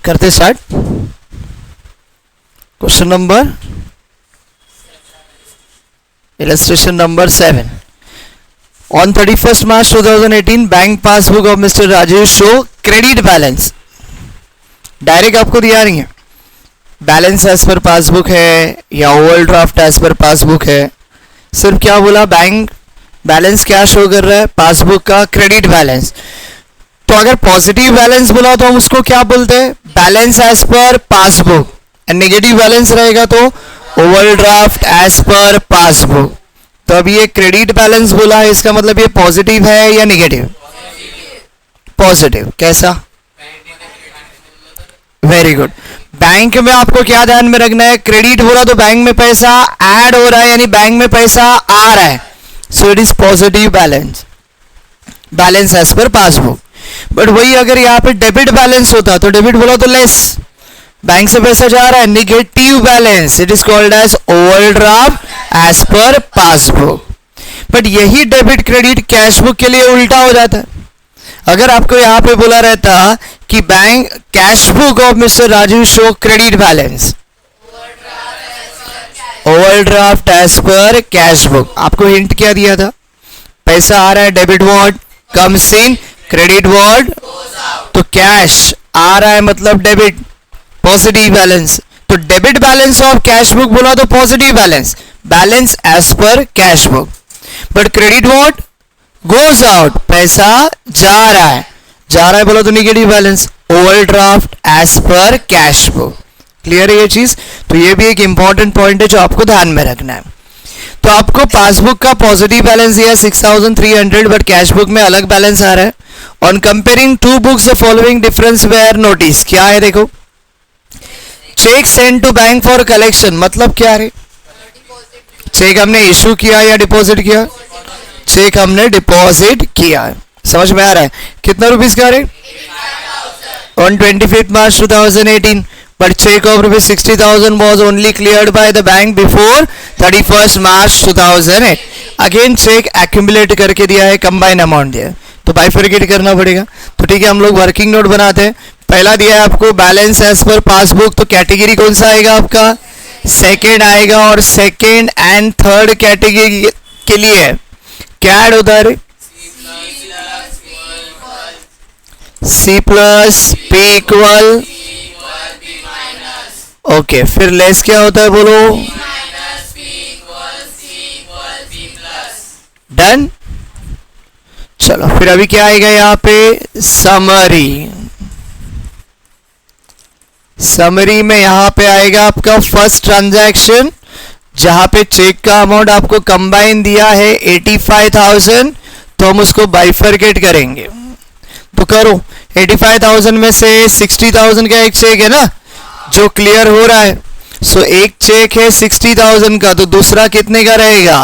करते start. Question number illustration number 7. On 31st March 2018 bank passbook of mister Rajesh show credit balance. Direct आपको दिया नहीं है balance as per passbook है या ओवरड्राफ्ट एज पर पासबुक है, सिर्फ क्या बोला बैंक बैलेंस क्या शो कर रहा है पासबुक का क्रेडिट बैलेंस। तो अगर पॉजिटिव बैलेंस बोला तो हम उसको क्या बोलते हैं balance as per passbook, and negative balance रहेगा तो ओवरड्राफ्ट एज पर पासबुक। तो अब ये क्रेडिट बैलेंस बोला है, इसका मतलब ये पॉजिटिव है या नेगेटिव? पॉजिटिव। कैसा? Very good. बैंक में आपको क्या ध्यान में रखना है, क्रेडिट बोला तो बैंक में पैसा ऐड हो रहा है यानी बैंक में पैसा आ रहा है, so it is positive balance, balance as per passbook. But वही अगर यहाँ पे डेबिट बैलेंस होता तो डेबिट बोला तो लेस, बैंक से पैसा जा रहा है, negative balance, it is called as overdraft as per passbook. But यही डेबिट क्रेडिट कैश बुक के लिए उल्टा हो जाता है। अगर आपको यहाँ पे बोला रहता कि bank cash book of mister Raju show credit balance, overdraft as per cash book, आपको हिंट क्या दिया था? पैसा आ रहा है, debit word comes in, credit word तो कैश आ रहा है मतलब डेबिट, पॉजिटिव बैलेंस। तो debit balance of cash book बोला तो positive balance, balance as per cash book. But credit what goes out, पैसा जा रहा है बोला तो negative balance, overdraft as per cash book. Clear है ये चीज? तो ये भी एक इंपॉर्टेंट पॉइंट है जो आपको ध्यान में रखना है। तो आपको पासबुक का पॉजिटिव बैलेंस दिया 6300, बट कैश बुक में अलग बैलेंस आ रहा है। On comparing two books the following difference were notice, क्या है देखो, cheque send to bank for collection, मतलब क्या है? चेक हमने इशू किया या डिपॉजिट किया? चेक हमने डिपॉजिट किया है, समझ में आ रहा है? कितना रुपीस का है? On 25th March 2018, but check of rupees 60,000 was only cleared by the bank before 31st March 2008. Again cheque accumulate करके दिया है, कंबाइन अमाउंट दिया है, तो बाइफरकेट करना पड़ेगा। तो ठीक है, हम लोग वर्किंग नोट बनाते हैं। पहला दिया है आपको बैलेंस एज पर पासबुक, तो कैटेगरी कौन सा आएगा आपका? सेकेंड आएगा। और सेकेंड एंड थर्ड कैटेगरी के लिए क्या ऐड होता है? C plus P equal, okay, फिर लेस क्या होता है बोलो? डन। चलो फिर अभी क्या आएगा यहाँ पे? समरी। समरी में यहाँ पे आएगा आपका फर्स्ट ट्रांजैक्शन, जहां पे चेक का अमाउंट आपको कंबाइन दिया है 85,000, तो हम उसको बाइफरकेट करेंगे। तो करो, 85,000 में से 60,000 का एक चेक है ना जो क्लियर हो रहा है, सो एक चेक है 60,000 का, तो दूसरा कितने का रहेगा?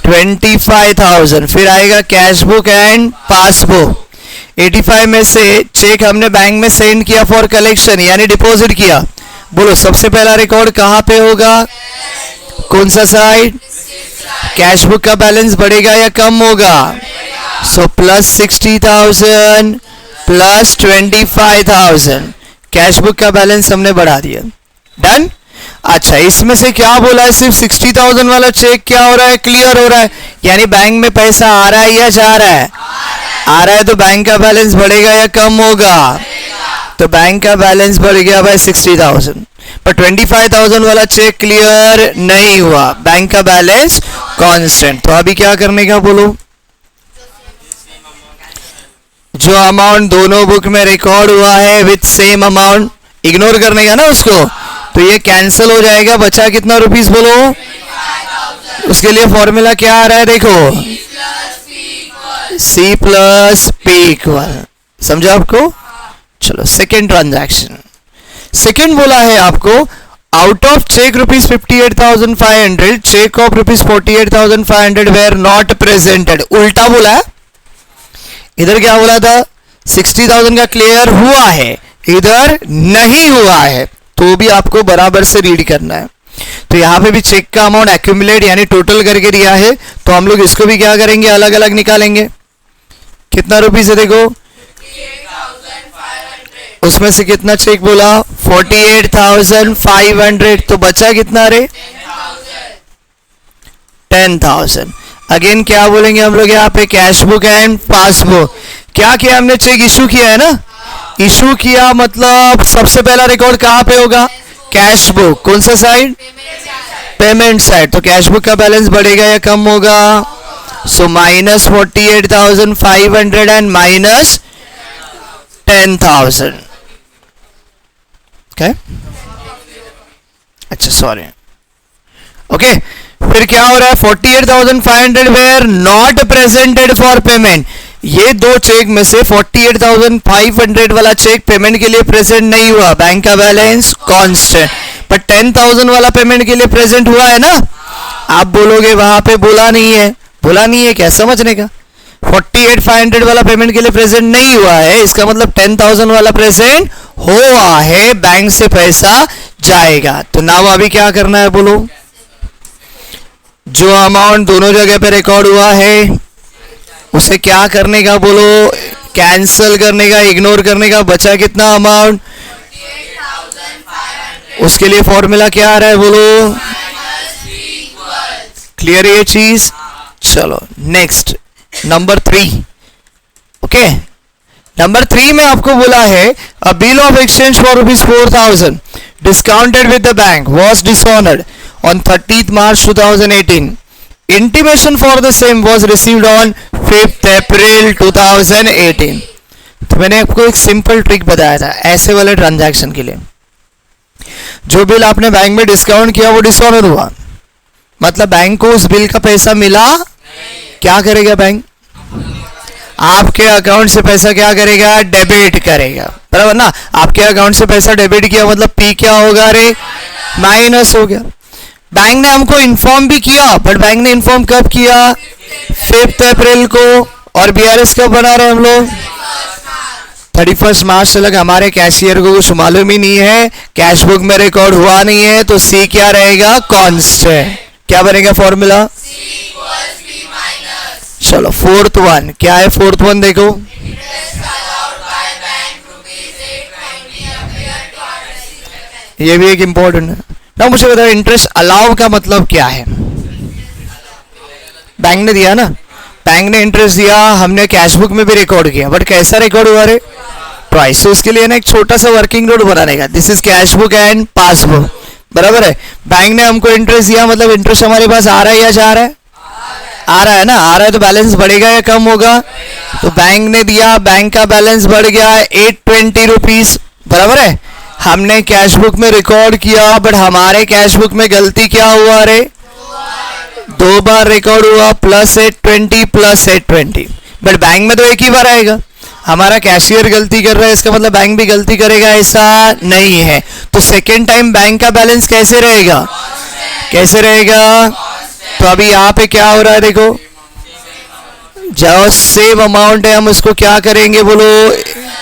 25,000। फिर आएगा कैश बुक एंड पासबुक। 85 में से चेक हमने बैंक में सेंड किया फॉर कलेक्शन यानी डिपॉजिट किया, बोलो सबसे पहला रिकॉर्ड कहां पे होगा? कौन सा साइड? कैश बुक का बैलेंस बढ़ेगा या कम होगा? So plus 60,000 plus 25,000, cash book का बैलेंस हमने बढ़ा दिया। डन। अच्छा, इसमें से क्या बोला है? सिर्फ 60,000 वाला चेक क्या हो रहा है? क्लियर हो रहा है, यानी बैंक में पैसा आ रहा है या जा रहा है? आ रहा है, तो बैंक का बैलेंस बढ़ेगा या कम होगा? तो बैंक का बैलेंस बढ़ गया भाई 60,000, पर 25,000 वाला चेक क्लियर नहीं हुआ, बैंक का बैलेंस कांस्टेंट। तो अभी क्या करने का बोलो? जो अमाउंट दोनों बुक में रिकॉर्ड हुआ है विथ सेम अमाउंट, इग्नोर करने का ना उसको, तो ये कैंसिल हो जाएगा। बचा कितना रुपीस बोलो? उसके लिए फॉर्मूला क्या आ रहा है देखो, सी प्लस पी इक्वल, समझा आपको? चलो सेकेंड ट्रांजैक्शन। सेकेंड बोला है आपको out of cheque rupees 58,500, cheque of rupees 48,500 were not presented. उल्टा बोला है, इधर क्या बोला था? 60,000 का क्लियर हुआ है, इधर नहीं हुआ है, तो भी आपको बराबर से रीड करना है। तो यहाँ पे भी चेक का अमाउंट एक्यूमुलेट यानी टोटल करके दिया है, तो हम लोग इसको भी क्या करेंगे? अलग अलग निकालेंगे। कितना रुपीस है देखो, उसमें से कितना चेक बोला 48,500, तो बचा कितना रे 10,000। अगेन क्या बोलेंगे हम लोग यहाँ पे कैश बुक एंड पासबुक। क्या किया हमने, चेक इशू किया है ना, इशू किया मतलब सबसे पहला रिकॉर्ड कहाँ पे होगा, कैश बुक। कौन सा साइड, पेमेंट साइड। तो कैश बुक का बैलेंस बढ़ेगा या कम होगा, so minus 48,500 and minus 10,000। Okay, अच्छा सॉरी, ओके। फिर क्या हो रहा है, 48,500 were not presented for payment. ये दो चेक में से 48,500 वाला चेक पेमेंट के लिए प्रेजेंट नहीं हुआ, बैंक का बैलेंस कांस्टेंट। पर 10,000 वाला पेमेंट के लिए प्रेजेंट हुआ है ना। आप बोलोगे वहां पे बोला नहीं है, बोला नहीं है, क्या समझने का। 48,500 वाला पेमेंट के लिए प्रेजेंट नहीं हुआ है, इसका मतलब 10,000 वाला प्रेजेंट हुआ है, बैंक से पैसा जाएगा। तो नाउ अभी क्या करना है बोलो, जो अमाउंट दोनों जगह पे रिकॉर्ड हुआ है उसे क्या करने का बोलो, कैंसिल करने का, इग्नोर करने का। बचा कितना अमाउंट, उसके लिए फॉर्मूला क्या आ रहा है बोलो, क्लियर ये चीज। चलो नेक्स्ट नंबर 3। ओके, नंबर 3 में आपको बोला है अ bill of exchange for ₹4,000 discounted with the bank was dishonoured on 30th March 2018. Intimation for the same was received on 5th April 2018. तो मैंने आपको एक सिंपल ट्रिक बताया था ऐसे वाले ट्रांजैक्शन के लिए। जो बिल आपने बैंक में डिस्काउंट किया वो डिसऑनर हुआ, मतलब बैंक को उस बिल का पैसा मिला, क्या करेगा बैंक, आपके अकाउंट से पैसा क्या करेगा, डेबिट करेगा, बराबर ना। आपके अकाउंट से पैसा डेबिट किया मतलब पी क्या होगा रे, माइनस हो गया। बैंक ने हमको इन्फॉर्म भी किया, बट बैंक ने इन्फॉर्म कब किया, 5 अप्रैल को। और बीआरएस कब बना रहे हम लोग, 31 मार्च तक। हमारे कैशियर को कुछ मालूम ही नहीं है, कैश बुक में रिकॉर्ड हुआ नहीं है, तो सी क्या रहेगा, कांस्टेंट। क्या बनेगा फॉर्मूला, चलो फोर्थ वन क्या है, फोर्थ वन देखो, ये भी एक इंपॉर्टेंट है ना। मुझे बताओ इंटरेस्ट अलाउ का मतलब क्या है। बैंक ने दिया ना, बैंक ने इंटरेस्ट दिया, हमने कैश बुक में भी रिकॉर्ड किया, बट कैसा रिकॉर्ड हुआ रे, प्राइस। तो इसके लिए ना एक छोटा सा वर्किंग नोट बनाने का, this is cash book and passbook, बराबर है। बैंक ने हमको इंटरेस्ट दिया, मतलब इंटरेस्ट हमारे पास आ रहा है या जा रहा है, आ रहा है ना, आ रहा है, तो बैलेंस बढ़ेगा या कम होगा। तो बैंक ने दिया, बैंक का बैलेंस बढ़ गया 820 रुपीज, बराबर है। हमने कैश बुक में रिकॉर्ड किया, बट हमारे कैश बुक में गलती क्या हुआ रे, 2 बार रिकॉर्ड हुआ, +820 +820। बट बैंक में तो एक ही बार आएगा। हमारा कैशियर गलती कर रहा है, इसका मतलब बैंक भी गलती करेगा, ऐसा नहीं है। तो सेकेंड टाइम बैंक का बैलेंस कैसे रहेगा, कैसे रहेगा। तो अभी यहाँ पे क्या हो रहा है देखो, जो सेम अमाउंट है हम उसको क्या करेंगे बोलो,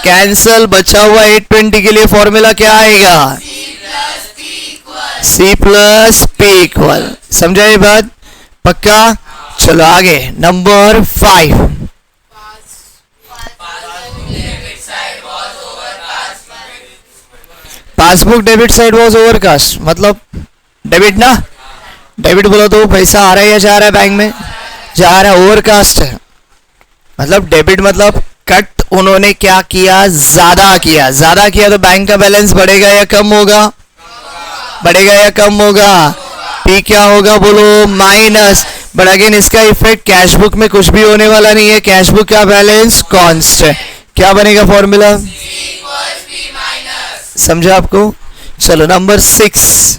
कैंसल। बचा हुआ 820 के लिए फॉर्मूला क्या आएगा, C + P =। समझा ये बात, पक्का। चलो आगे number 5। Passbook debit side was overcast, मतलब डेबिट ना, डेबिट बोलो तो पैसा आ रहा है या जा रहा है, बैंक में जा रहा है, ओवरकास्ट है। मतलब डेबिट मतलब कट उन्होंने क्या किया, ज्यादा किया, ज्यादा किया, तो बैंक का बैलेंस बढ़ेगा या कम होगा, बढ़ेगा या कम होगा। पी क्या होगा बोलो, माइनस। बट अगेन इसका इफेक्ट कैश बुक में कुछ भी होने वाला नहीं है, कैश बुक का बैलेंस कांस्टेंट। क्या बनेगा फॉर्मूला, समझा आपको। चलो नंबर 6।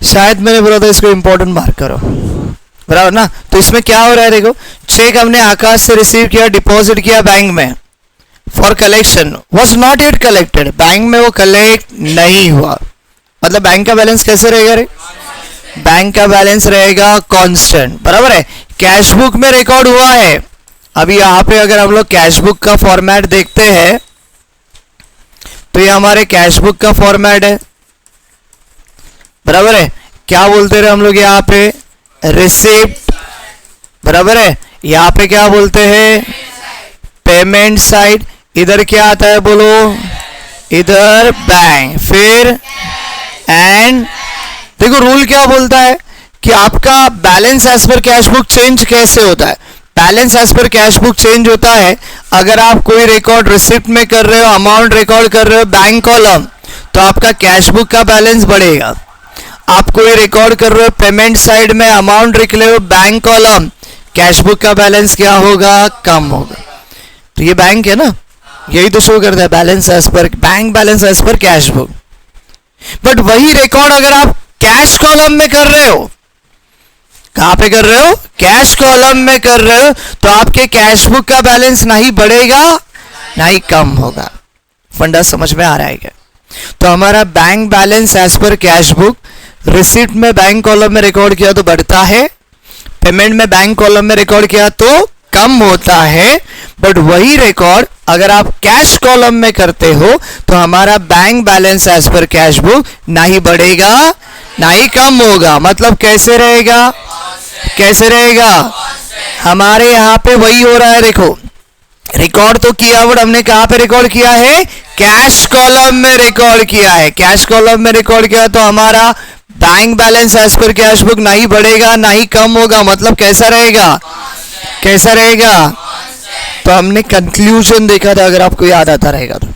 शायद मैंने बोला था इसको इंपॉर्टेंट मार्क करो, बराबर ना। तो इसमें क्या हो रहा है देखो, चेक हमने आकाश से रिसीव किया, डिपॉजिट किया बैंक में for collection, was not yet collected, bank में वो कलेक्ट नहीं हुआ, मतलब बैंक का बैलेंस कैसे रहेगा रे, बैंक का बैलेंस रहेगा कांस्टेंट, बराबर है। कैश बुक में रिकॉर्ड हुआ है। अभी यहाँ पे अगर हम लोग कैश बुक का फॉर्मेट देखते हैं तो ये हमारे कैश बुक का फॉर्मेट है, बराबर है। क्या बोलते रहे हम लोग यहाँ पे, रिसिप्ट, बराबर है। यहाँ पे क्या बोलते हैं, पेमेंट साइड। इधर क्या आता है बोलो, इधर बैंक, फिर एंड। देखो रूल क्या बोलता है कि आपका balance as per cash book change कैसे होता है। Balance as per cash book change होता है अगर आप कोई रिकॉर्ड रिसिप्ट में कर रहे हो, अमाउंट रिकॉर्ड कर रहे हो बैंक कॉलम, तो आपका कैश बुक का बैलेंस बढ़ेगा। आप कोई रिकॉर्ड कर रहे हो पेमेंट साइड में, अमाउंट लिख रहे हो बैंक कॉलम, कैश बुक का बैलेंस क्या होगा, कम होगा। तो ये बैंक है ना, यही तो शो करता है balance as per bank, balance as per cash book. But वही रिकॉर्ड अगर आप कैश कॉलम में कर रहे हो, कहां पे कर रहे हो, कैश कॉलम में कर रहे हो, तो आपके कैश बुक का बैलेंस ना ही बढ़ेगा ना ही कम होगा। फंडा समझ में आ रहा है क्या? तो हमारा bank balance as per cash book receipt में बैंक कॉलम में रिकॉर्ड किया तो बढ़ता है, पेमेंट में बैंक कॉलम में रिकॉर्ड किया तो कम होता है। बट वही रिकॉर्ड अगर आप कैश कॉलम में करते हो तो हमारा bank balance as per cash book ना ही बढ़ेगा ना ही कम होगा। मतलब कैसे रहेगा, कैसे रहेगा, हमारे यहाँ पे वही हो रहा है। देखो रिकॉर्ड तो किया, बट हमने कहां पे रिकॉर्ड किया है, कैश कॉलम में रिकॉर्ड किया है। कैश कॉलम में रिकॉर्ड किया तो हमारा bank balance as per cash book ना ही बढ़ेगा ना ही कम होगा। मतलब कैसा रहेगा, कैसा रहेगा। तो हमने कंक्लूजन देखा था, अगर आपको याद आता रहेगा तो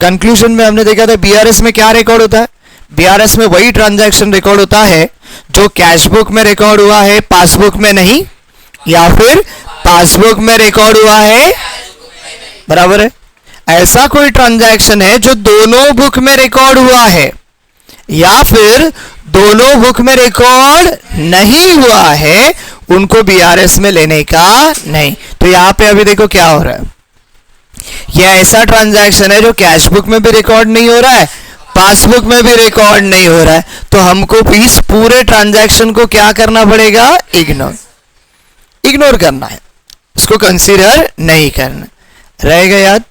कंक्लूजन में हमने देखा था बीआरएस में क्या रिकॉर्ड होता है। बीआरएस में वही ट्रांजैक्शन रिकॉर्ड होता है जो कैश बुक में रिकॉर्ड हुआ है, पासबुक में नहीं, या फिर पासबुक में रिकॉर्ड हुआ है, बराबर है। ऐसा कोई ट्रांजैक्शन है जो दोनों बुक में रिकॉर्ड हुआ है या फिर दोनों बुक में रिकॉर्ड नहीं हुआ है, उनको बीआरएस में लेने का नहीं। तो यहां पे अभी देखो क्या हो रहा है, यह ऐसा ट्रांजैक्शन है जो कैश बुक में भी रिकॉर्ड नहीं हो रहा है, पासबुक में भी रिकॉर्ड नहीं हो रहा है। तो हमको इस पूरे ट्रांजैक्शन को क्या करना पड़ेगा, इग्नोर करना है, इसको कंसीडर नहीं करना। रहेगा याद,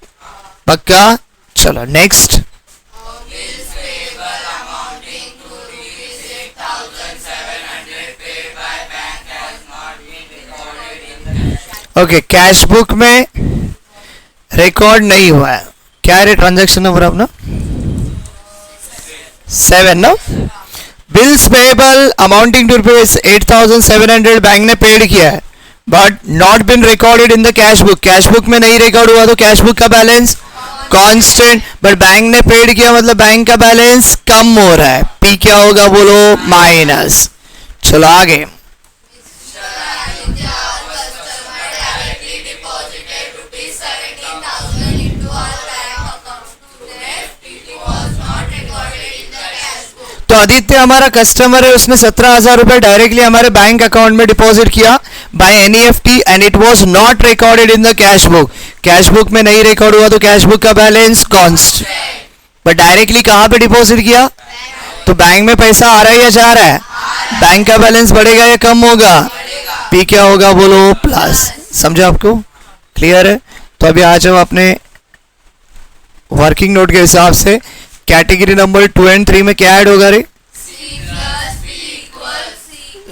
पक्का। चलो नेक्स्ट। ओके, कैश बुक में रिकॉर्ड नहीं हुआ है, क्या है ट्रांजैक्शन नंबर अपना 7 ना। Bills payable amounting to rupees 8,700 bank ने पेड किया है, but not been recorded in the cash book. Cash book में नहीं रिकॉर्ड हुआ तो कैश बुक का बैलेंस कांस्टेंट, बट बैंक ने पेड किया मतलब बैंक का बैलेंस कम हो रहा है। पी क्या होगा बोलो, माइनस। चलो आगे। तो आदित्य हमारा कस्टमर है, उसने 17,000 रुपए डायरेक्टली हमारे बैंक अकाउंट में डिपॉजिट किया by NEFT and it was not recorded in the cash book. Cash book में नहीं रिकॉर्ड हुआ तो कैश बुक का बैलेंस कांस्टेंट, बट डायरेक्टली कहां पे डिपॉजिट किया, तो बैंक में पैसा आ रहा है या जा रहा है, बैंक का बैलेंस बढ़ेगा या कम होगा, पी क्या होगा बोलो, प्लस। समझो आपको, क्लियर है। तो अभी आ जाओ अपने वर्किंग नोट के हिसाब से, कैटेगरी नंबर 2 और 3 में क्या ऐड होगा रे,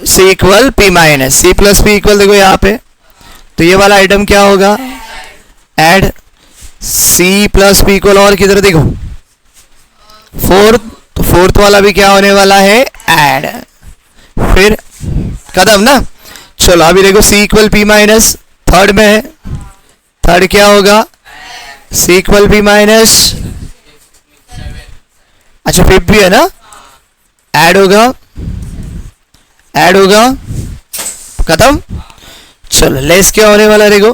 C equal P minus, C plus P equal, देखो यहाँ पे तो ये वाला आइटम क्या होगा, add C plus P equal, और किधर देखो फोर्थ, तो फोर्थ वाला भी क्या होने वाला है, ऐड, फिर खत्म ना। चलो अभी देखो सी इक्वल पी माइनस थर्ड में है, थर्ड क्या होगा, सी इक्वल पी माइनस, अच्छा फिफ्थ भी है ना, ऐड होगा, ऐड होगा, खत्म। चलो लेस क्या होने वाला देखो,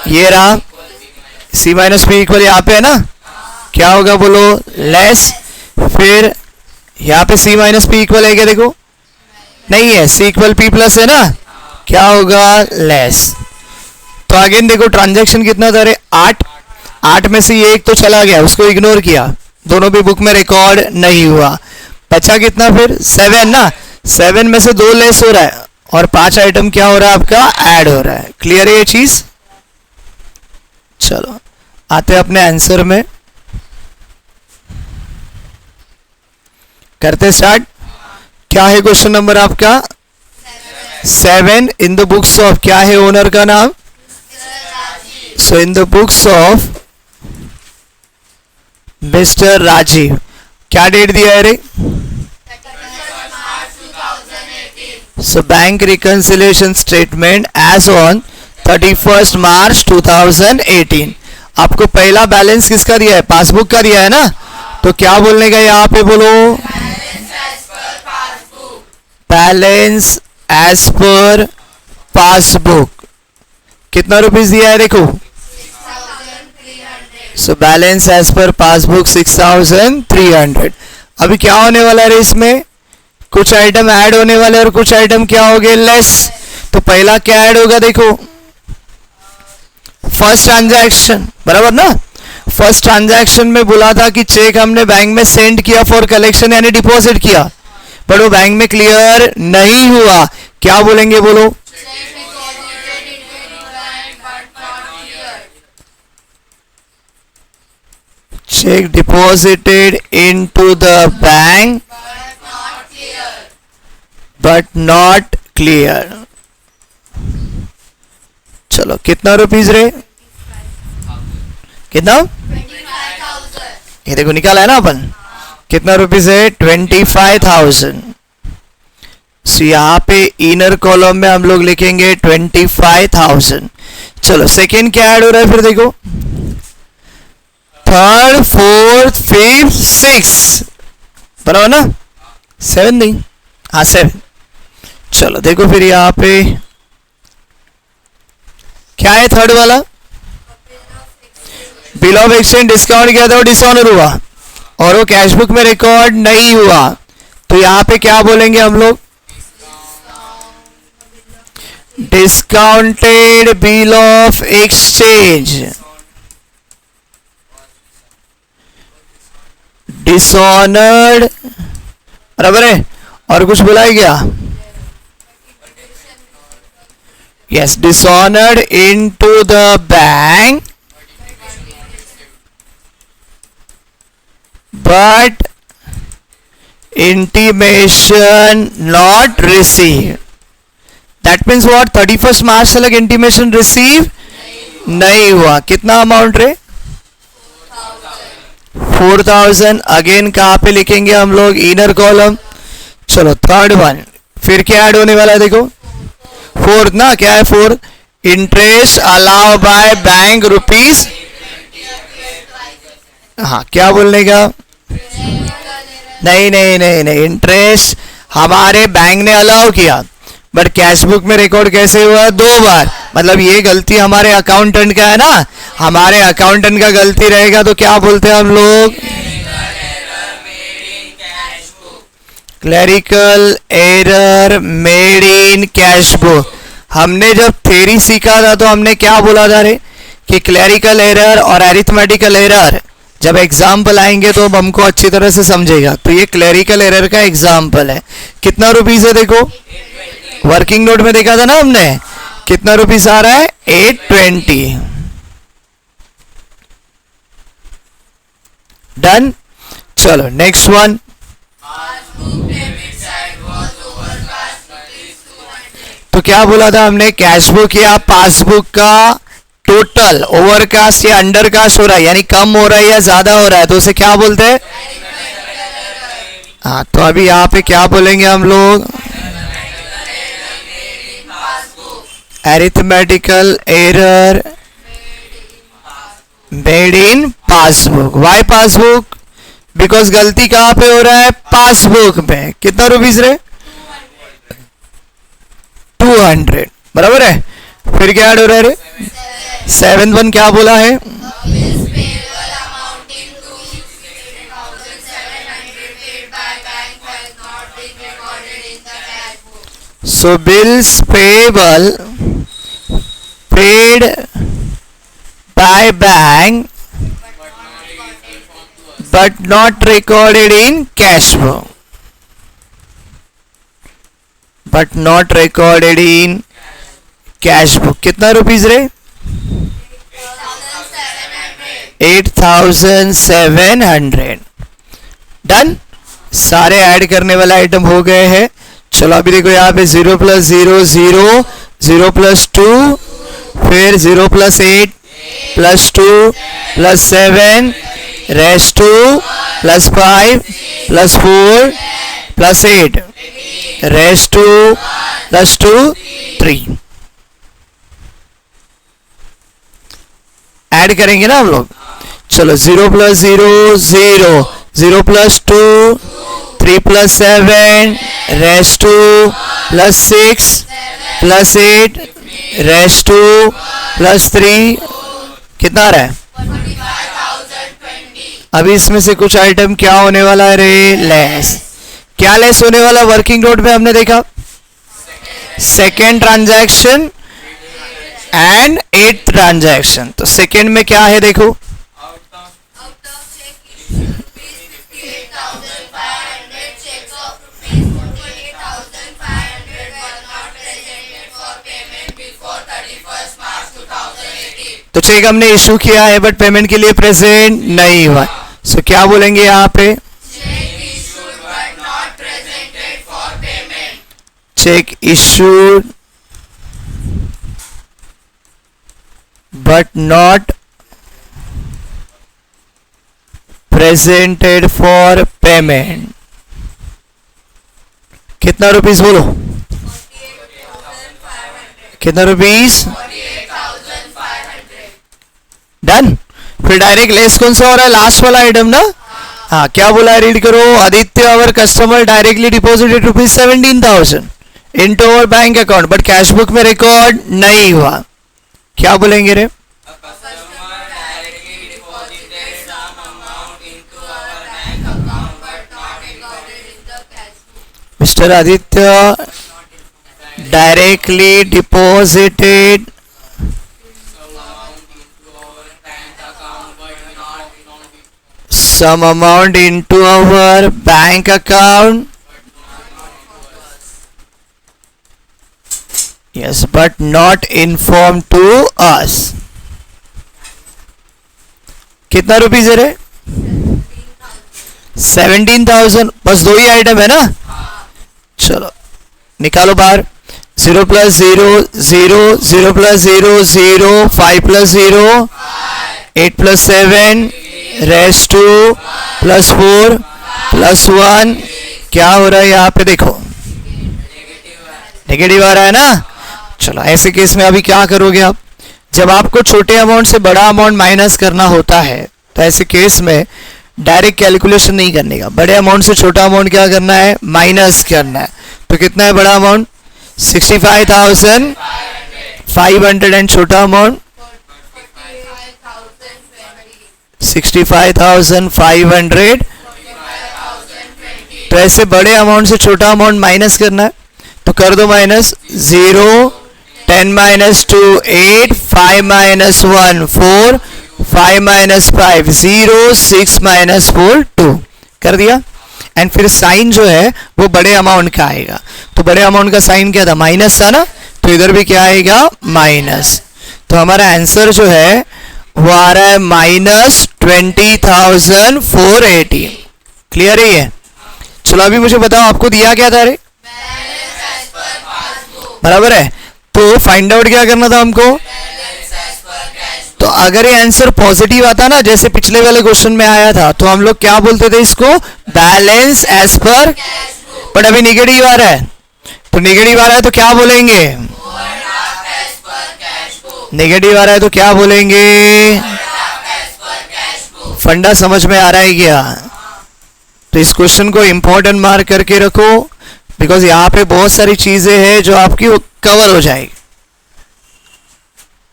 ये रहा सी माइनस पी इक्वल, यहाँ पे है ना, क्या होगा बोलो, लेस। फिर यहाँ पे सी माइनस पी इक्वल है क्या, देखो नहीं है, सी इक्वल पी प्लस है ना, क्या होगा, लेस। तो अगेन देखो ट्रांजैक्शन कितना था रे, 8, 8 में से ये एक तो चला गया, उसको इग्नोर किया, दोनों भी बुक में रिकॉर्ड नहीं हुआ, बचा कितना फिर 7 ना, 7 में से 2 लेस हो रहा है और 5 आइटम क्या हो रहा है आपका, ऐड हो रहा है। क्लियर है ये चीज। चलो आते अपने आंसर में, करते स्टार्ट। क्या है क्वेश्चन नंबर आपका 7 इन द बुक्स ऑफ, क्या है ओनर का नाम? So in the books of mister Rajiv, क्या डेट दिया है रे? So bank reconciliation statement as on 31 March 2018। आपको पहला बैलेंस किसका दिया है? पासबुक का दिया है ना, तो क्या बोलने का यहाँ पे बोलो? Balance as per passbook. कितना रुपीस दिया है देखो? So balance as per passbook 6300। अभी क्या होने वाला है इसमें? कुछ आइटम ऐड होने वाले और कुछ आइटम क्या हो गए? लेस। तो पहला क्या ऐड होगा देखो? फर्स्ट ट्रांजैक्शन, बराबर ना? फर्स्ट ट्रांजैक्शन में बोला था कि चेक हमने बैंक में सेंड किया फॉर कलेक्शन, यानी डिपॉजिट किया, पर वो बैंक में क्लियर नहीं हुआ। क्या बोलेंगे बोलो? Check deposited into the bank but not clear. चलो कितना रुपीस रे? कितना? ये देखो निकाला है ना अपन, कितना रुपीस है? 25,000। सो यहाँ पे इनर कॉलम में हम लोग लिखेंगे 25,000। चलो सेकेंड क्या ऐड हो रहा है फिर देखो? थर्ड, फोर्थ, फिफ्थ, सिक्स, बराबर ना? 7 नहीं, हाँ 7। चलो देखो फिर यहाँ पे क्या है थर्ड वाला? बिल ऑफ एक्सचेंज डिस्काउंट किया था, वो डिसऑनर हुआ और वो कैश बुक में रिकॉर्ड नहीं हुआ, तो यहाँ पे क्या बोलेंगे हम लोग? Discounted bill of exchange, dishonoured, बराबर है। और कुछ बोला है क्या? Yes, dishonoured into the bank but intimation not receive. That means what? 31 मार्च तक इंटीमेशन रिसीव नहीं हुआ। कितना अमाउंट रे? 4,000। अगेन कहाँ पे लिखेंगे हम लोग? Inner column. चलो थर्ड वन फिर क्या ऐड होने वाला है देखो? फोर्थ ना, क्या है fourth? Interest allow by bank rupees, हाँ क्या बोलने का? नहीं नहीं नहीं नहीं, इंटरेस्ट हमारे बैंक ने अलाउ किया बट कैश बुक में रिकॉर्ड कैसे हुआ? 2 बार। मतलब ये गलती हमारे अकाउंटेंट का है ना, हमारे अकाउंटेंट का गलती रहेगा तो क्या बोलते हैं हम लोग? Clerical error made in cash book. हमने जब थ्योरी सीखा था तो हमने क्या बोला था रे? कि क्लरिकल एरर और अरिथमेटिकल एरर जब एग्जाम्पल आएंगे तो हमको अच्छी तरह से समझेगा। तो ये क्लरिकल एरर का एग्जाम्पल है। कितना रुपीस है देखो? वर्किंग नोट में देखा था ना हमने, कितना रुपीस आ रहा है? 820। डन। चलो नेक्स्ट वन। तो क्या बोला था हमने? कैश बुक या पासबुक का टोटल ओवरकास्ट या अंडरकास्ट हो रहा है, यानी कम हो रहा है या ज्यादा हो रहा है, तो उसे क्या बोलते हैं? हाँ, तो अभी यहाँ पे क्या बोलेंगे हम लोग? Arithmetical error made in passbook. Why passbook? Because गलती कहाँ पे हो रहा है? पासबुक में। कितना रुपीस रे? 200, बराबर है। फिर क्या ऐड हो रहा है रे? 7 वन क्या बोला है? So bills payable paid by bank but not recorded in cash book. But not recorded in cash book. कितना रुपीस रे? 8700। डन, सारे ऐड करने वाला आइटम हो गए हैं। चलो अभी देखो यहाँ पे 0 + 0 0, 0 + 2, फिर 0 + 8 + 2 + 7 raise to +5 + 4 + 8 raise to +2 3। Add करेंगे ना हम लोग। चलो 0 + 0 0, 0 + 2, 3 + 7 रेस टू +6 + 8 रेस टू +3, कितना आ रहा है? अभी इसमें से कुछ आइटम क्या होने वाला है रे? लेस। क्या लेस होने वाला? वर्किंग नोट में हमने देखा second transaction and 8th transaction. तो सेकेंड में क्या है देखो, तो चेक हमने इशू किया है बट पेमेंट के लिए प्रेजेंट नहीं हुआ। सो क्या बोलेंगे यहाँ पे? Check issued but not presented for payment. कितना रुपीस बोलो? कितना रुपीस? डन। फिर डायरेक्ट लेस कौन सा हो रहा है? लास्ट वाला आइटम ना। हाँ, क्या बोला है? रीड करो। Aditya our customer directly deposited ₹17,000 into our bank account but cash book में रिकॉर्ड नहीं हुआ। क्या बोलेंगे रे? Mister Aditya directly deposited some amount into our bank account, yes, but not informed to us। कितना रुपीज है रे? 17,000। बस दो ही आइटम है ना। चलो निकालो बाहर। 0 + 0 0, 0 + 0 0, 5 + 0 8 + 7 रेस टू +4 +1। क्या हो रहा है यहाँ पे देखो? नेगेटिव आ रहा है ना। चलो ऐसे केस में अभी क्या करोगे आप? जब आपको छोटे अमाउंट से बड़ा अमाउंट माइनस करना होता है तो ऐसे केस में डायरेक्ट कैलकुलेशन नहीं करने का। बड़े अमाउंट से छोटा अमाउंट क्या करना है? माइनस करना है। तो कितना है बड़ा अमाउंट? 65,500 एंड छोटा अमाउंट 65,500। तो ऐसे बड़े अमाउंट से छोटा अमाउंट माइनस करना है तो कर दो माइनस। 0 10 - 2 8, 5 - 1 4, 5 - 5 0, 6 - 4 2 कर दिया। एंड फिर साइन जो है वो बड़े अमाउंट का आएगा। तो बड़े अमाउंट का साइन क्या था? माइनस था ना। तो इधर भी क्या आएगा? माइनस। तो हमारा आंसर जो है वो आ रहा है -20,480। क्लियर है ये? चलो अभी मुझे बताओ आपको दिया क्या था रे? बराबर है। तो फाइंड आउट क्या करना था हमको? तो अगर ये आंसर पॉजिटिव आता ना जैसे पिछले वाले क्वेश्चन में आया था तो हम लोग क्या बोलते थे इसको? Balance as per. बट अभी नेगेटिव आ रहा है। तो नेगेटिव आ रहा है तो क्या बोलेंगे? नेगेटिव आ रहा है तो क्या बोलेंगे? फंडा समझ में आ रहा है क्या? तो इस क्वेश्चन को इंपॉर्टेंट मार्क करके रखो बिकॉज यहाँ पे बहुत सारी चीजें हैं जो आपकी कवर हो जाएगी।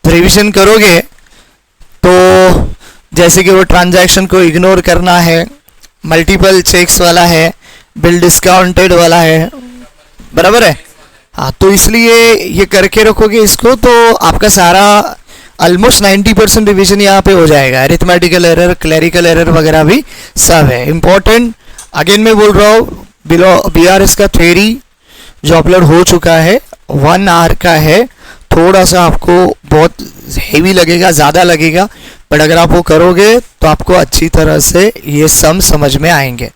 तो रिविजन करोगे तो जैसे कि वो ट्रांजैक्शन को इग्नोर करना है, मल्टीपल चेक्स वाला है, बिल डिस्काउंटेड वाला है, बराबर है। हाँ, तो इसलिए ये करके रखोगे इसको तो आपका सारा ऑलमोस्ट 90% रिविजन यहाँ पे हो जाएगा। अरिथमेटिकल एरर, क्लरिकल एरर वगैरह भी सब है इंपॉर्टेंट। अगेन मैं बोल रहा हूँ BRS का थ्योरी जो अपलोड हो चुका है 1 आवर का है। थोड़ा सा आपको बहुत हेवी लगेगा, ज़्यादा लगेगा बट अगर आप वो करोगे तो आपको अच्छी तरह से ये सम समझ में आएंगे,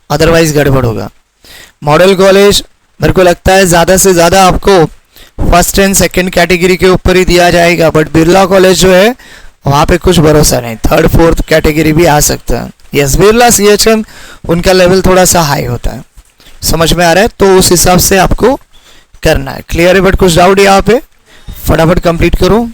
अदरवाइज गड़बड़ होगा। मॉडल कॉलेज मेरे को लगता है ज़्यादा से ज़्यादा आपको फर्स्ट एंड सेकंड कैटेगरी के ऊपर ही दिया जाएगा, बट बिरला कॉलेज जो है वहाँ पे कुछ भरोसा नहीं, थर्ड फोर्थ कैटेगरी भी आ सकता है। यस, बिरला CHM उनका लेवल थोड़ा सा हाई होता है। समझ में आ रहा है? तो उस हिसाब से आपको करना है। क्लियर है? बट कुछ डाउट यहाँ पे? फटाफट कंप्लीट करो।